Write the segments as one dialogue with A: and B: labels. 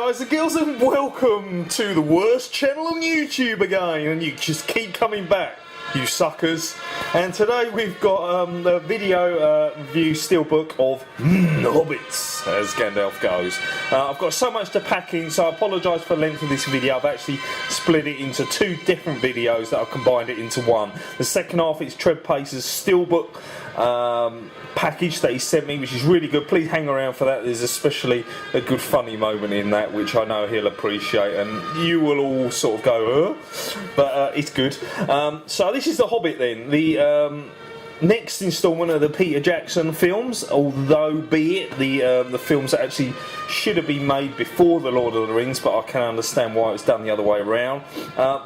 A: guys and girls, and welcome to the worst channel on YouTube again, and you just keep coming back, you suckers. And today we've got a video review steelbook of the Hobbits, as Gandalf goes. I've got so much to pack in, so I apologise for the length of this video. I've actually split it into two different videos that I've combined it into one. The second half is Trepacer's steelbook package that he sent me, which is really good. Please hang around for that. There's especially a good funny moment in that, which I know he'll appreciate, and you will all sort of go, but it's good. So this is the Hobbit then, the next instalment of the Peter Jackson films, although be it the films that actually should have been made before the Lord of the Rings, but I can understand why it was done the other way around.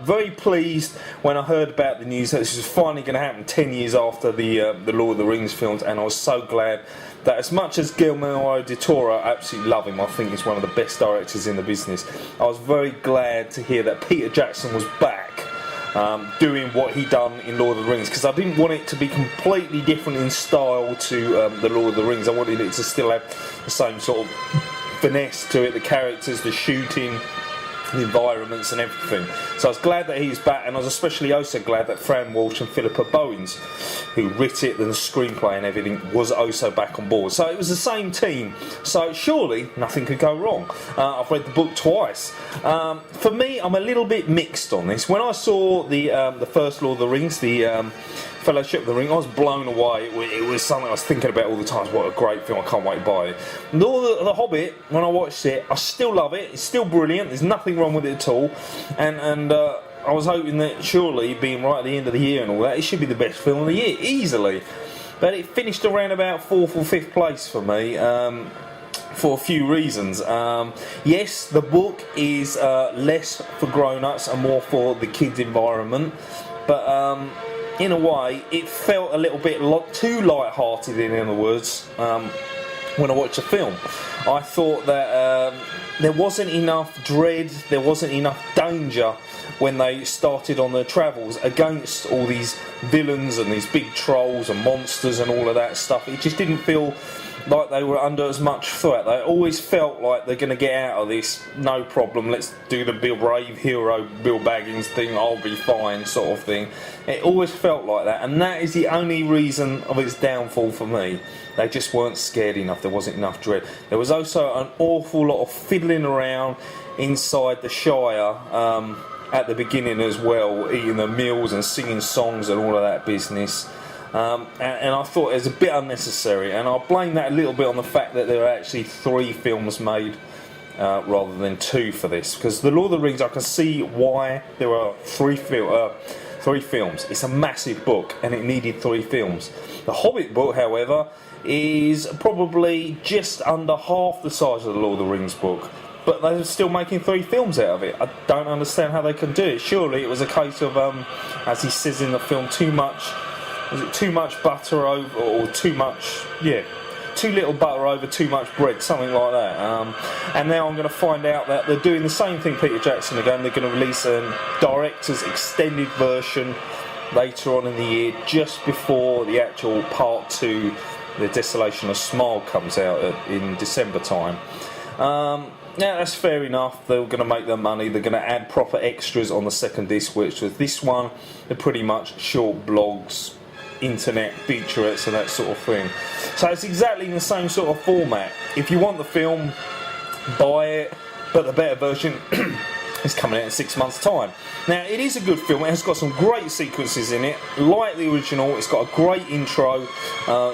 A: Very pleased when I heard about the news that this was finally going to happen 10 years after the Lord of the Rings films, and I was so glad that, as much as Guillermo del Toro, I absolutely love him, I think he's one of the best directors in the business, I was very glad to hear that Peter Jackson was back doing what he done in Lord of the Rings, because I didn't want it to be completely different in style to the Lord of the Rings. I wanted it to still have the same sort of finesse to it, the characters, the shooting, the environments and everything. So I was glad that he's back, and I was especially also glad that Fran Walsh and Philippa Bowens, who writ it and the screenplay and everything, was also back on board. So it was the same team, so surely nothing could go wrong. I've read the book twice. For me, I'm a little bit mixed on this. When I saw the first Lord of the Rings, the Fellowship of the Ring, I was blown away. It was something I was thinking about all the time. What a great film, I can't wait to buy it. The Hobbit, when I watched it, I still love it. It's still brilliant, there's nothing wrong with it at all, and I was hoping that surely, being right at the end of the year and all that, it should be the best film of the year, easily. But it finished around about 4th or 5th place for me, for a few reasons. Yes, the book is less for grown-ups and more for the kids' environment, but in a way, it felt a little bit too light-hearted, in other words, when I watched the film. I thought that there wasn't enough dread, there wasn't enough danger when they started on their travels against all these villains and these big trolls and monsters and all of that stuff. It just didn't feel like they were under as much threat. They always felt like they're going to get out of this, no problem, let's do the brave hero Bill Baggins thing, I'll be fine sort of thing. It always felt like that, and that is the only reason of its downfall for me. They just weren't scared enough, there wasn't enough dread. There was also an awful lot of fiddling around inside the Shire at the beginning as well, eating the meals and singing songs and all of that business. And I thought it was a bit unnecessary, and I'll blame that a little bit on the fact that there are actually 3 films made rather than 2 for this, because the Lord of the Rings, I can see why there are 3 films. It's a massive book and it needed 3 films. The Hobbit book, however, is probably just under half the size of the Lord of the Rings book, but they're still making 3 films out of it. I don't understand how they can do it. Surely it was a case of, as he says in the film, too much butter over, or too little butter over too much bread, something like that. And now I'm going to find out that they're doing the same thing, Peter Jackson again. They're going to release a director's extended version later on in the year, just before the actual part 2, The Desolation of Smile, comes out in December time. Now that's fair enough, they're going to make their money, they're going to add proper extras on the second disc, which with this one, they're pretty much short blogs, internet featurettes and that sort of thing. So it's exactly in the same sort of format. If you want the film, buy it, but the better version is coming out in 6 months' time. Now, it is a good film, it has got some great sequences in it, like the original. It's got a great intro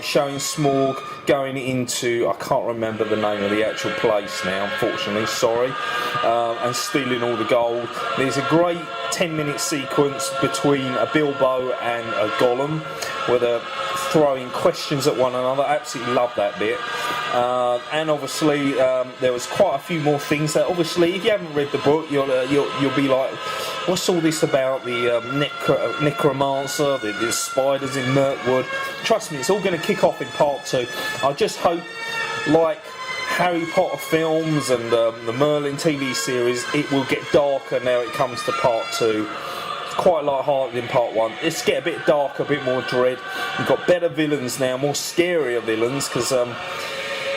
A: showing Smaug going into, I can't remember the name of the actual place now, unfortunately, sorry, and stealing all the gold. There's a great 10-minute sequence between a Bilbo and a Gollum, where they're throwing questions at one another. I absolutely love that bit. And obviously there was quite a few more things that, obviously, if you haven't read the book, you'll be like, what's all this about the necromancer, the spiders in Mirkwood? Trust me, it's all going to kick off in part 2. I just hope, like Harry Potter films and the Merlin TV series, it will get darker now it comes to part 2. It's quite light-hearted in part 1. Let's get a bit darker, a bit more dread. We've got better villains now, more scarier villains, because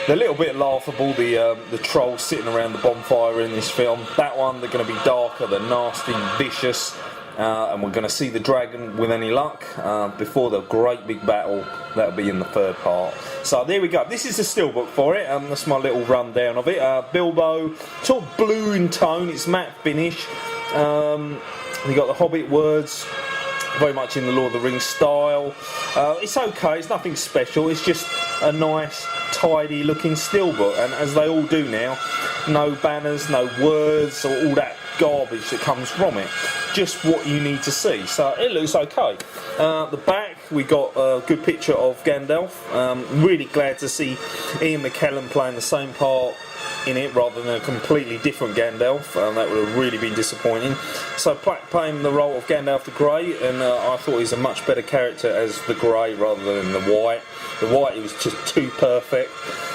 A: They're a little bit laughable, the trolls sitting around the bonfire in this film. That one, they're going to be darker, they're nasty and vicious. And we're going to see the dragon, with any luck, before the great big battle. That'll be in the third part. So there we go. This is the steelbook for it. That's my little rundown of it. Bilbo, sort of blue in tone. It's matte finish. We got the Hobbit words, very much in the Lord of the Rings style. It's okay. It's nothing special. It's just a nice, tidy looking steelbook. And as they all do now, no banners, no words, or all that garbage that comes from it. Just what you need to see. So it looks okay. The back, we got a good picture of Gandalf. Really glad to see Ian McKellen playing the same part in it rather than a completely different Gandalf. That would have really been disappointing. So playing the role of Gandalf the Grey, and I thought he's a much better character as the Grey rather than the White. The White, he was just too perfect.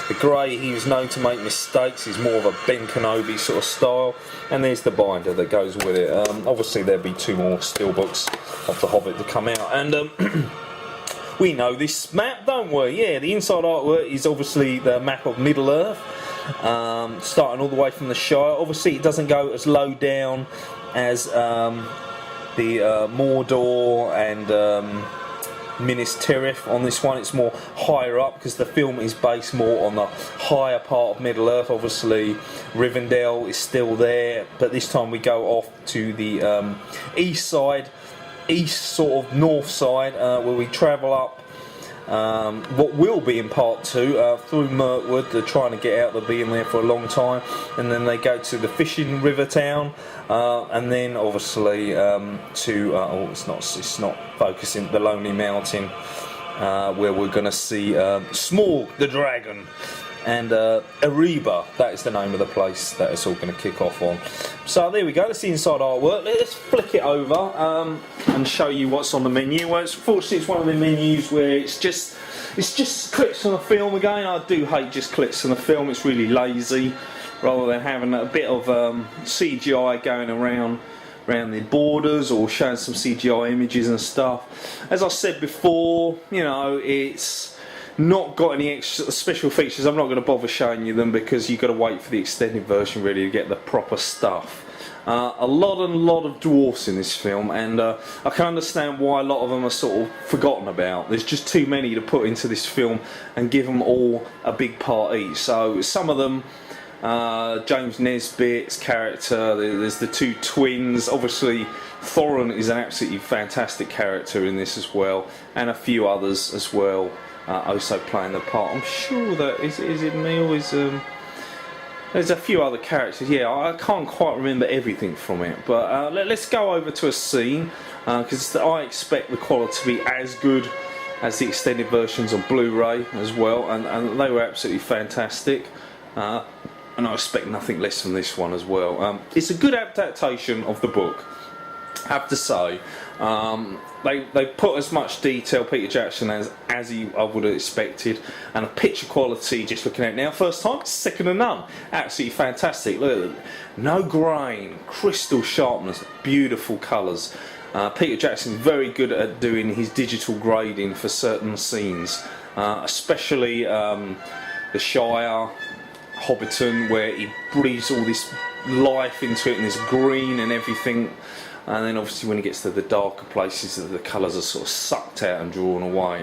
A: The Grey, he was known to make mistakes. He's more of a Ben Kenobi sort of style. And there's the binder that goes with it. Obviously there'll be 2 more steelbooks of The Hobbit to come out. And we know this map, don't we? Yeah, the inside artwork is obviously the map of Middle-earth. Starting all the way from the Shire. Obviously it doesn't go as low down as the Mordor and Minas Tirith on this one. It's more higher up because the film is based more on the higher part of Middle-earth. Obviously Rivendell is still there, but this time we go off to the east side, east sort of north side, where we travel up what will be in part 2 through Mirkwood. They're trying to get out, they've been there for a long time, and then they go to the fishing river town, and then obviously to it's not focusing, the Lonely Mountain, where we're going to see Smaug the dragon, and Ariba, that is the name of the place that it's all going to kick off on. So there we go, that's the inside artwork. Let's flick it over and show you what's on the menu. Well, fortunately it's one of the menus where it's just clips on the film again. I do hate just clips on the film, it's really lazy, rather than having a bit of CGI going around the borders or showing some CGI images and stuff. As I said before, you know, it's not got any extra special features. I'm not going to bother showing you them because you've got to wait for the extended version really to get the proper stuff. A lot of dwarfs in this film, and I can understand why a lot of them are sort of forgotten about. There's just too many to put into this film and give them all a big part each. So some of them, James Nesbitt's character, there's the 2 twins, obviously Thorin is an absolutely fantastic character in this as well, and a few others as well. Also playing the part. I'm sure that is it me or is there's a few other characters. Yeah, I can't quite remember everything from it, but let's go over to a scene because I expect the quality to be as good as the extended versions on Blu-ray as well, and they were absolutely fantastic, and I expect nothing less from this one as well. It's a good adaptation of the book, I have to say. They put as much detail, Peter Jackson, as I would have expected, and a picture quality, just looking at it now, first time, second to none. Absolutely fantastic. Look, no grain, crystal sharpness, beautiful colours. Peter Jackson's very good at doing his digital grading for certain scenes, especially the Shire, Hobbiton, where he breathes all this life into it and this green and everything. And then obviously when he gets to the darker places, the colours are sort of sucked out and drawn away.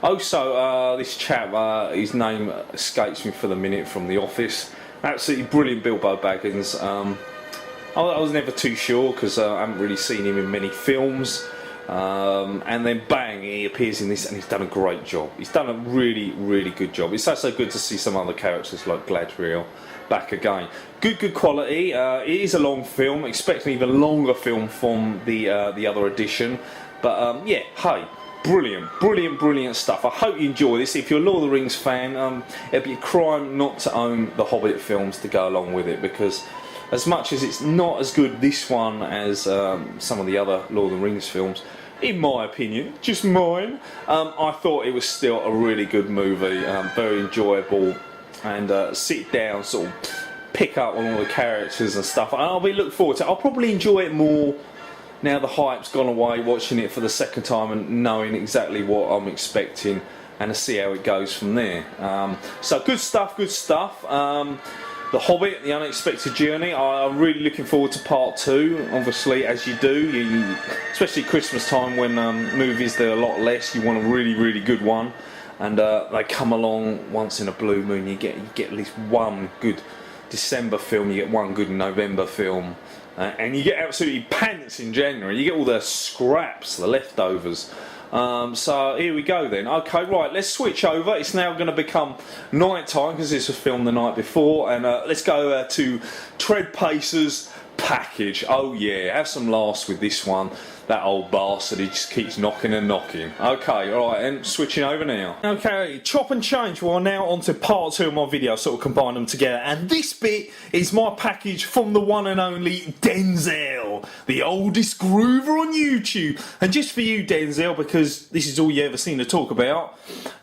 A: Also, this chap, his name escapes me for the minute, from The Office. Absolutely brilliant Bilbo Baggins. I was never too sure because I haven't really seen him in many films. And then bang, he appears in this and he's done a great job. He's done a really good job. It's so good to see some other characters like Galadriel back again. Good quality. It is a long film, expect an even longer film from the other edition, but yeah, hey, brilliant stuff. I hope you enjoy this. If you're a Lord of the Rings fan, it'd be a crime not to own the Hobbit films to go along with it, because as much as it's not as good, this one, as some of the other Lord of the Rings films, in my opinion, just mine, I thought it was still a really good movie, very enjoyable, and sit down, sort of pick up on all the characters and stuff. I'll be looking forward to it. I'll probably enjoy it more now the hype's gone away, watching it for the second time and knowing exactly what I'm expecting and to see how it goes from there. So good stuff, good stuff. The Hobbit, The Unexpected Journey, I'm really looking forward to part 2, obviously, as you do, especially Christmas time when movies, they're a lot less, you want a really, really good one, and they come along once in a blue moon. You get at least one good December film, you get one good November film, and you get absolutely pants in January. You get all the scraps, the leftovers. So here we go then. Okay, right, let's switch over. It's now going to become night time because this was filmed the night before, and let's go to Trepacer's package. Oh yeah, have some laughs with this one. That old bastard, he just keeps knocking and knocking. Okay, alright, and switching over now. Okay, chop and change. We're now on to part 2 of my video, sort of combine them together. And this bit is my package from the one and only Denzel, the oldest groover on YouTube. And just for you, Denzel, because this is all you ever seen to talk about,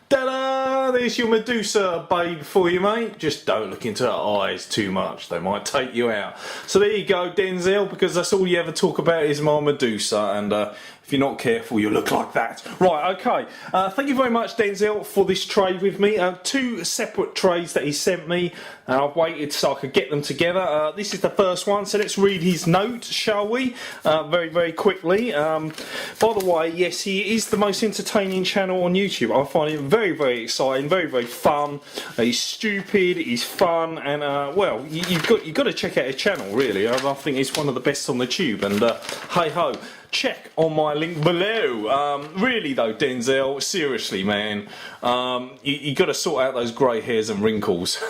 A: ta-da! There's your Medusa babe for you, mate. Just don't look into her eyes too much. They might take you out. So there you go, Denzel, because that's all you ever talk about is my Medusa. And if you're not careful, you'll look like that. Right, okay. Thank you very much, Denzel, for this tray with me. 2 separate trays that he sent me. And I've waited so I could get them together. This is the first one, so let's read his note, shall we? Very, very quickly. By the way, yes, he is the most entertaining channel on YouTube. I find him very, very exciting, very, very fun. He's stupid, he's fun, and well, you've got to check out his channel, really. I think he's one of the best on the tube, and hey ho. Check on my link below. Really though, Denzel, seriously, man, you got to sort out those grey hairs and wrinkles.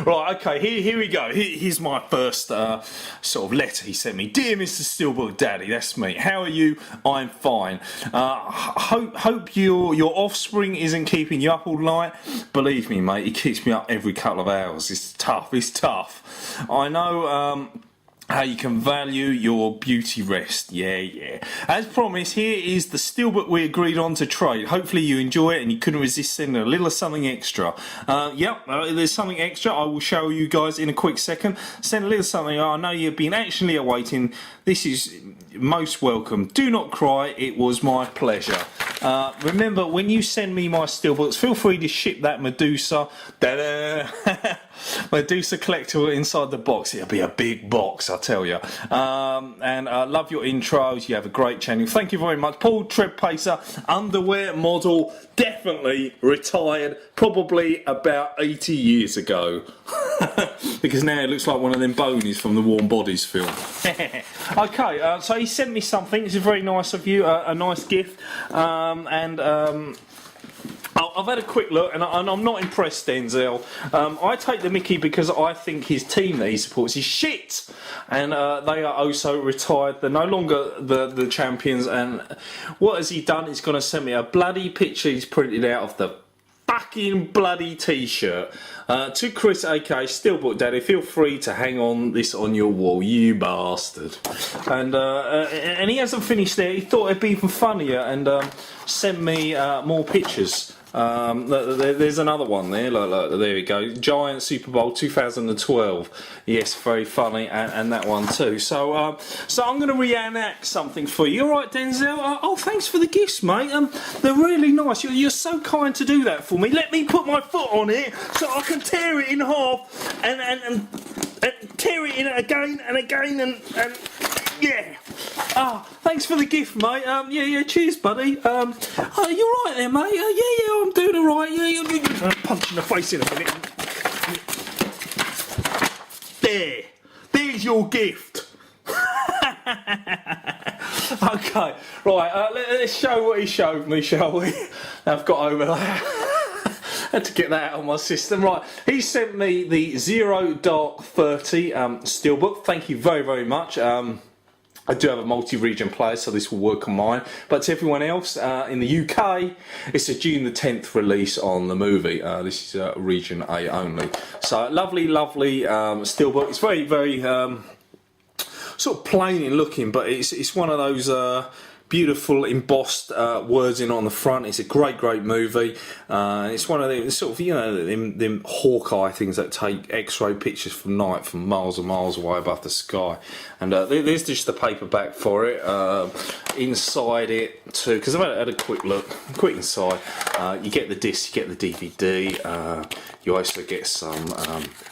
A: Right, okay, here we go. Here's my first sort of letter he sent me. Dear Mr. Steelbook Daddy, that's me. How are you? I'm fine. Hope your offspring isn't keeping you up all night. Believe me, mate, he keeps me up every couple of hours. It's tough, it's tough. I know how you can value your beauty rest. Yeah. As promised, here is the Steelbook we agreed on to trade. Hopefully you enjoy it and you couldn't resist sending a little something extra. Yep, there's something extra I will show you guys in a quick second. Send a little something. I know you've been actually awaiting. This is most welcome. Do not cry, it was my pleasure. Remember, when you send me my Steelbooks, feel free to ship that Medusa. Medusa collectible inside the box. It'll be a big box, I tell you. And I love your intros. You have a great channel. Thank you very much. Paul Trepacer, underwear model, definitely retired, probably about 80 years ago. Because now it looks like one of them bonies from the Warm Bodies film. Okay, so he sent me something. This is very nice of you, a nice gift. I've had a quick look and I'm not impressed, Denzel. I take the mickey because I think his team that he supports is shit, and they are also retired. They're no longer the champions, and what has he done? He's going to send me a bloody picture he's printed out of the fucking bloody t-shirt. To Chris, aka Steelbook Daddy, feel free to hang on this on your wall, you bastard. And he hasn't finished there. He thought it'd be even funnier and send me more pictures. There's another one there. Look, there we go. Giant Super Bowl 2012. Yes, very funny, and that one too. So I'm going to reenact something for you. All right, Denzel. Oh, thanks for the gifts, mate. They're really nice. You're so kind to do that for me. Let me put my foot on it so I can tear it in half and tear it in again and again and yeah. Thanks for the gift, mate. Yeah, cheers, buddy. You right there, mate? Yeah, I'm doing alright. Yeah, punch in the face in a minute. There's your gift. Okay, right, let's show what he showed me, shall we? I've got over that. Had to get that out of my system. Right, he sent me the 0 Dark 30 Steelbook. Thank you very, very much. I do have a multi-region player, so this will work on mine. But to everyone else in the UK, it's a June the 10th release on the movie. This is region A only. So lovely, lovely Steelbook. It's very, very sort of plain in looking, but it's one of those beautiful embossed words in on the front. It's a great movie. It's one of the sort of, you know, them Hawkeye things that take X-ray pictures from night from miles and miles away above the sky. And there's just the paperback for it. Inside it too, because I've had a quick inside. You get the disc, you get the DVD. You also get some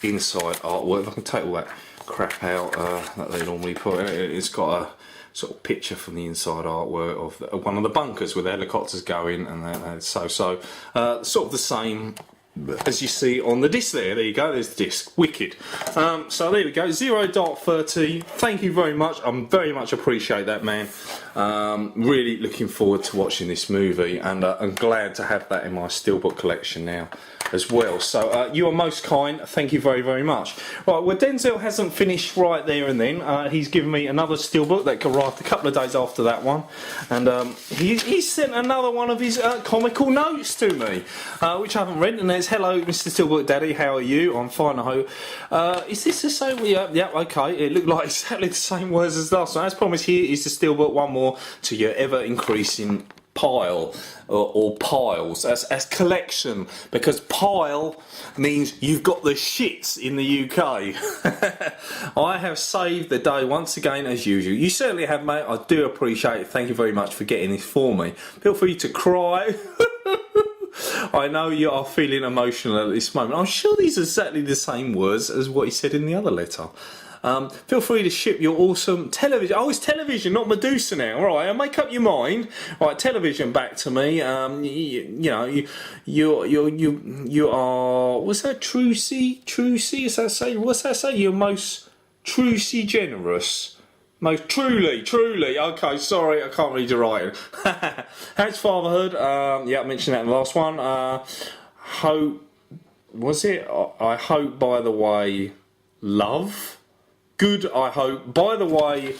A: inside artwork. If I can take all that crap out that they normally put, it's got a sort of picture from the inside artwork of one of the bunkers where the helicopters go in, and sort of the same as you see on the disc there. There you go, there's the disc. Wicked. So there we go, 0 Dark 30. Thank you very much. I very much appreciate that, man. Really looking forward to watching this movie, and I'm glad to have that in my Steelbook collection now as well. So you are most kind. Thank you very much. Right, well, Denzel hasn't finished right there and then. He's given me another Steelbook that arrived a couple of days after that one, and he sent another one of his comical notes to me, which I haven't read, and it's, "Hello, Mr. Steelbook Daddy, how are you? I'm fine, I hope." Is this the same? Yeah, okay. It looked like exactly the same words as last one. As promised, here is the Steelbook, one more to your ever increasing pile, or piles, as collection, because pile means you've got the shits in the UK. I have saved the day once again, as usual. You certainly have, mate. I do appreciate it. Thank you very much for getting this for me. Feel free to cry. I know you are feeling emotional at this moment. I'm sure these are exactly the same words as what he said in the other letter. Feel free to ship your awesome television. Oh, it's television, not Medusa now. All right, make up your mind. All right, television back to me. You are. What's that? Trucy? Is that say? What's that say? You're most trucy generous. Most truly. Okay, sorry, I can't read your writing. How's fatherhood? Yeah, I mentioned that in the last one. Hope. Was it? I hope. By the way, love. Good, I hope. By the way,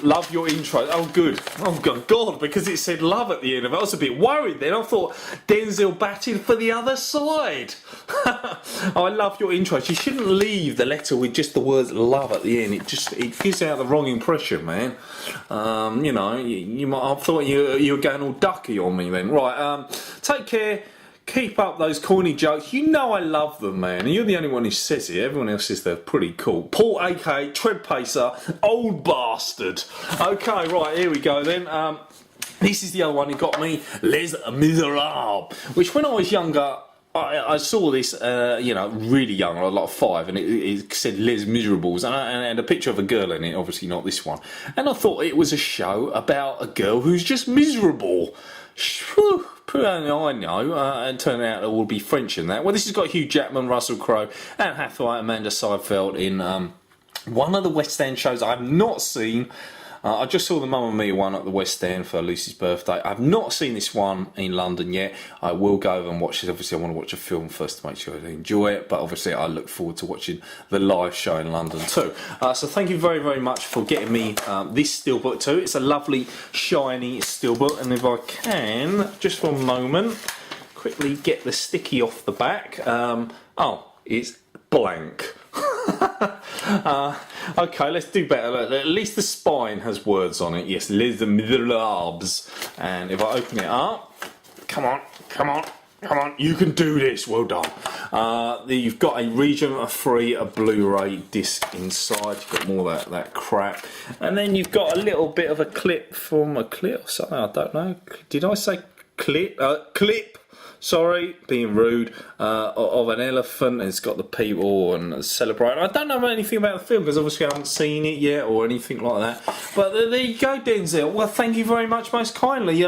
A: love your intro. Oh, good. Oh, God, because it said love at the end of it. I was a bit worried then. I thought Denzel batted for the other side. I love your intro. You shouldn't leave the letter with just the words love at the end. It gives out the wrong impression, man. You know, you might have thought you were going all ducky on me then. Right, take care. Keep up those corny jokes. You know I love them, man. And you're the only one who says it. Everyone else says they're pretty cool. Paul, aka Trepacer, old bastard. Okay, right, here we go then. This is the other one who got me, Les Miserables, which when I was younger, I saw this, you know, really young, like 5, and it said Les Miserables, and a picture of a girl in it, obviously not this one. And I thought it was a show about a girl who's just miserable. Whew, I know, and turned out it will be French in that. Well, this has got Hugh Jackman, Russell Crowe, Anne Hathaway, Amanda Seyfried in one of the West End shows I've not seen. I just saw the Mamma Mia one at the West End for Lucy's birthday. I've not seen this one in London yet. I will go over and watch it. Obviously, I want to watch a film first to make sure I enjoy it, but obviously I look forward to watching the live show in London too. So thank you very much for getting me this Steelbook too. It's a lovely, shiny Steelbook, and if I can, just for a moment, quickly get the sticky off the back. Oh, it's blank. Okay, let's do better. At least the spine has words on it. Yes, Les Miserables. And if I open it up, come on, you can do this. Well done. You've got a region free, a Blu-ray disc inside. You've got more of that crap, and then you've got a little bit of a clip from a clip or something. I don't know. Did I say clip? Clip. Sorry, being rude, of an elephant. It's got the people and celebrating. I don't know anything about the film because obviously I haven't seen it yet or anything like that. But there you go, Denzel. Well, thank you very much, most kindly.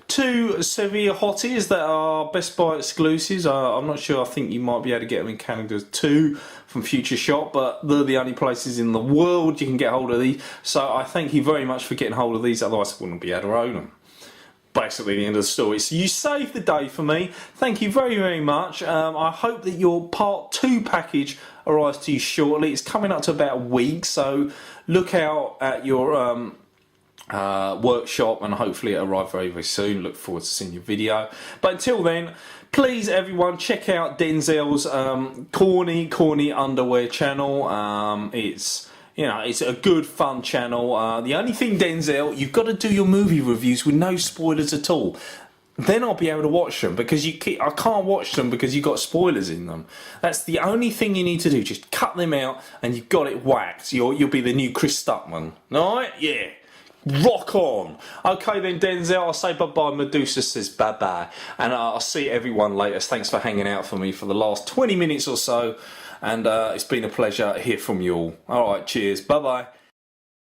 A: 2 severe hotties that are Best Buy exclusives. I'm not sure. I think you might be able to get them in Canada too from Future Shop, but they're the only places in the world you can get hold of these. So I thank you very much for getting hold of these. Otherwise, I wouldn't be able to own them. Basically the end of the story. So you saved the day for me. Thank you very much. I hope that your part 2 package arrives to you shortly. It's coming up to about a week, so look out at your workshop, and hopefully it arrive very soon. Look forward to seeing your video. But until then, please everyone check out Denzel's corny underwear channel. It's
B: You know, it's a good, fun channel. The only thing, Denzel, you've got to do your movie reviews with no spoilers at all. Then I'll be able to watch them, because I can't watch them because you've got spoilers in them. That's the only thing you need to do. Just cut them out and you've got it whacked. You'll be the new Chris Stuckman. Alright? Yeah. Rock on. Okay then, Denzel, I'll say bye-bye. Medusa says bye-bye. And I'll see everyone later. Thanks for hanging out for me for the last 20 minutes or so. And it's been a pleasure to hear from you all. Alright, cheers. Bye-bye.